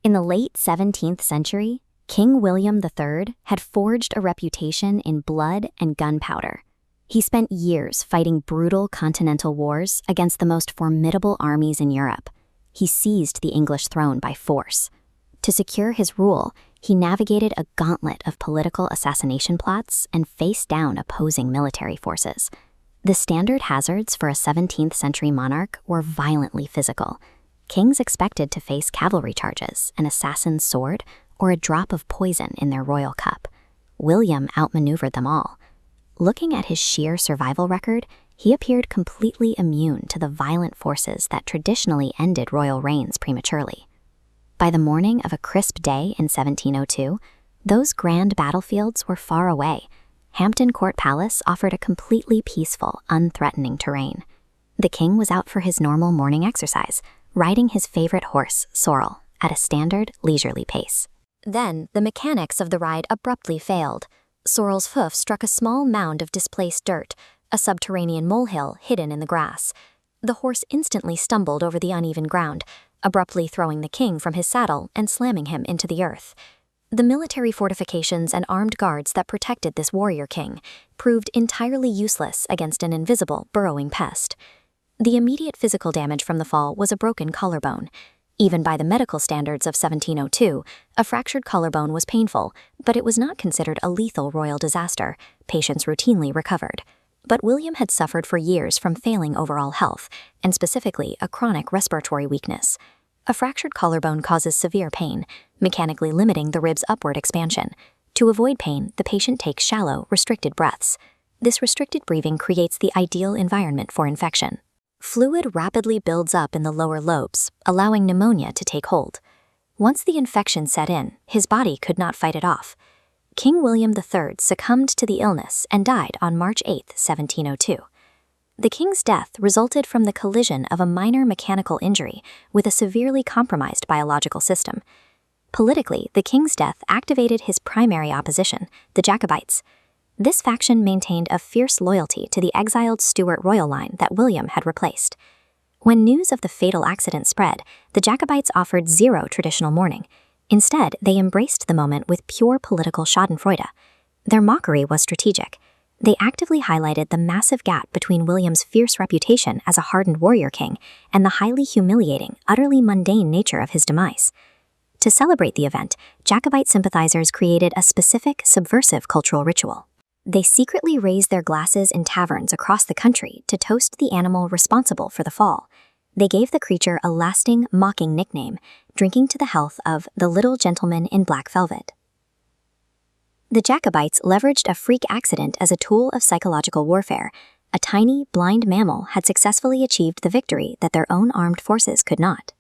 In the late 17th century, King William III had forged a reputation in blood and gunpowder. He spent years fighting brutal continental wars against the most formidable armies in Europe. He seized the English throne by force. To secure his rule, he navigated a gauntlet of political assassination plots and faced down opposing military forces. The standard hazards for a 17th century monarch were violently physical. Kings expected to face cavalry charges, an assassin's sword, or a drop of poison in their royal cup. William outmaneuvered them all. Looking at his sheer survival record, he appeared completely immune to the violent forces that traditionally ended royal reigns prematurely. By the morning of a crisp day in 1702, those grand battlefields were far away. Hampton Court Palace offered a completely peaceful, unthreatening terrain. The king was out for his normal morning exercise, riding his favorite horse, Sorrel, at a standard, leisurely pace. Then, the mechanics of the ride abruptly failed. Sorrel's hoof struck a small mound of displaced dirt, a subterranean molehill hidden in the grass. The horse instantly stumbled over the uneven ground, abruptly throwing the king from his saddle and slamming him into the earth. The military fortifications and armed guards that protected this warrior king proved entirely useless against an invisible, burrowing pest. The immediate physical damage from the fall was a broken collarbone. Even by the medical standards of 1702, a fractured collarbone was painful, but it was not considered a lethal royal disaster. Patients routinely recovered. But William had suffered for years from failing overall health, and specifically a chronic respiratory weakness. A fractured collarbone causes severe pain, mechanically limiting the rib's upward expansion. To avoid pain, the patient takes shallow, restricted breaths. This restricted breathing creates the ideal environment for infection. Fluid rapidly builds up in the lower lobes, allowing pneumonia to take hold. Once the infection set in, his body could not fight it off. King William III succumbed to the illness and died on March 8, 1702. The king's death resulted from the collision of a minor mechanical injury with a severely compromised biological system. Politically, the king's death activated his primary opposition, the Jacobites. This faction maintained a fierce loyalty to the exiled Stuart royal line that William had replaced. When news of the fatal accident spread, the Jacobites offered zero traditional mourning. Instead, they embraced the moment with pure political schadenfreude. Their mockery was strategic. They actively highlighted the massive gap between William's fierce reputation as a hardened warrior king and the highly humiliating, utterly mundane nature of his demise. To celebrate the event, Jacobite sympathizers created a specific, subversive cultural ritual. They secretly raised their glasses in taverns across the country to toast the animal responsible for the fall. They gave the creature a lasting, mocking nickname, drinking to the health of the little gentleman in black velvet. The Jacobites leveraged a freak accident as a tool of psychological warfare. A tiny, blind mammal had successfully achieved the victory that their own armed forces could not.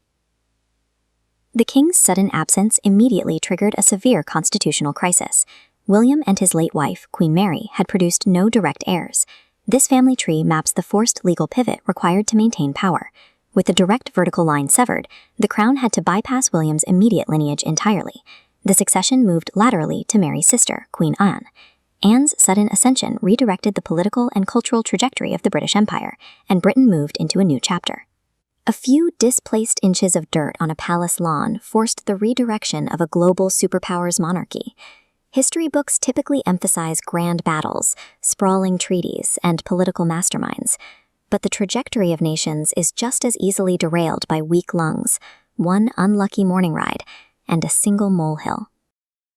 The king's sudden absence immediately triggered a severe constitutional crisis. William and his late wife, Queen Mary, had produced no direct heirs. This family tree maps the forced legal pivot required to maintain power. With the direct vertical line severed, the crown had to bypass William's immediate lineage entirely. The succession moved laterally to Mary's sister, Queen Anne. Anne's sudden ascension redirected the political and cultural trajectory of the British Empire, and Britain moved into a new chapter. A few displaced inches of dirt on a palace lawn forced the redirection of a global superpower's monarchy. History books typically emphasize grand battles, sprawling treaties, and political masterminds. But the trajectory of nations is just as easily derailed by weak lungs, one unlucky morning ride, and a single molehill.